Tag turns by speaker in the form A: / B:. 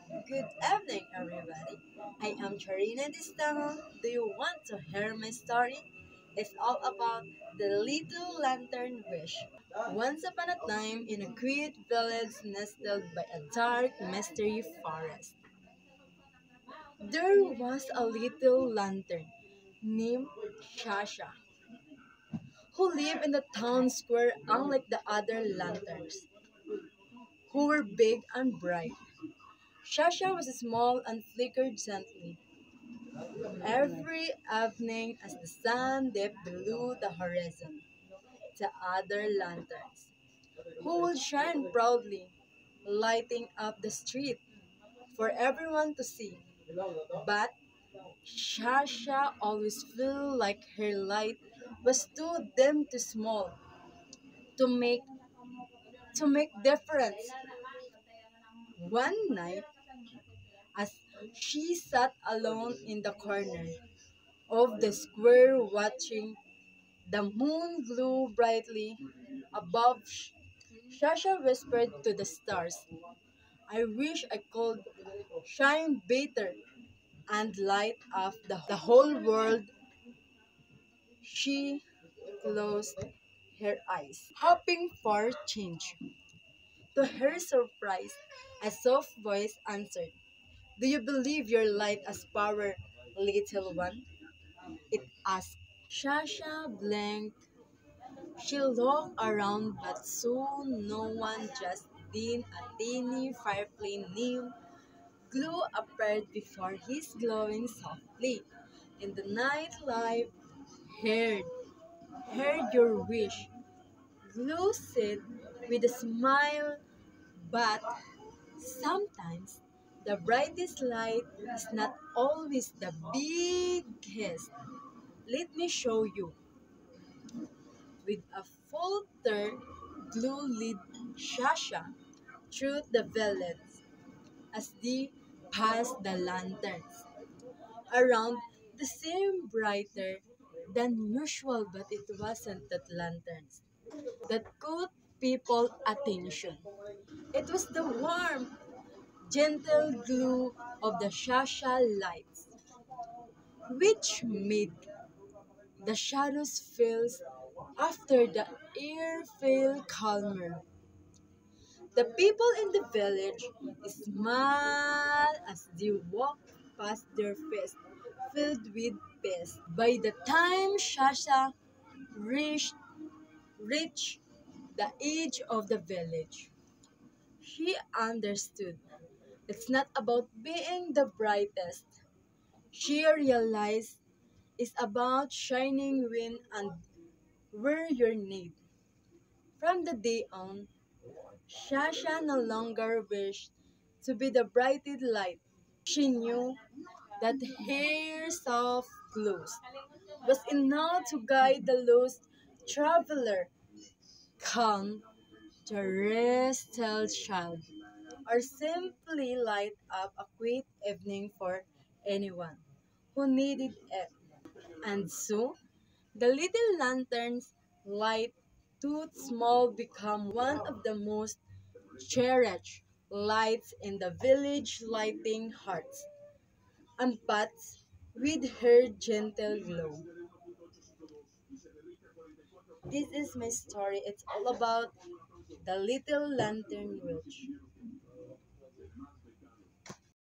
A: Good evening, everybody. I am Charina Distango. Do you want to hear my story? It's all about the Little Lantern Wish. Once upon a time, in a quiet village nestled by a dark, mystery forest, there was a little lantern named Shasha, who lived in the town square unlike the other lanterns, who were big and bright. Shasha was small and flickered gently. Every evening, as the sun dipped below the horizon, the other lanterns, who would shine proudly, lighting up the street for everyone to see. But Shasha always felt like her light was too dim, too small to make difference. One night, as she sat alone in the corner of the square watching the moon glowed brightly above. Shasha whispered to the stars, I wish I could shine better and light up the whole world. She closed her eyes, hoping for change. To her surprise, a soft voice answered, Do you believe your light has power, little one? It asked. Shasha blinked. She looked around but saw no one, just then a tiny firefly named Glue appeared before his glowing softly. In the night light, heard, heard your wish. Glue said with a smile, but sometimes the brightest light is not always the biggest. Let me show you. With a falter, Glue led Shasha through the village as they passed the lanterns. Around the same brighter than usual, but it wasn't that lanterns that caught people's attention. It was the warm, gentle glow of the Shasha lights, which made the shadows feel after the air felt calmer. The people in the village smiled as they walked past their feast filled with peace. By the time Shasha reached, reached the edge of the village, she understood it's not about being the brightest. She realized it's about shining when and where you're needed. From the day on, Shasha no longer wished to be the brightest light. She knew that her soft glows was enough to guide the lost traveler, calm the restless child, or simply light up a quiet evening for anyone who needed it. And so, the little lanterns light too small become one of the most cherished lights in the village, lighting hearts and paths with her gentle glow. This is my story. It's all about the little lantern witch.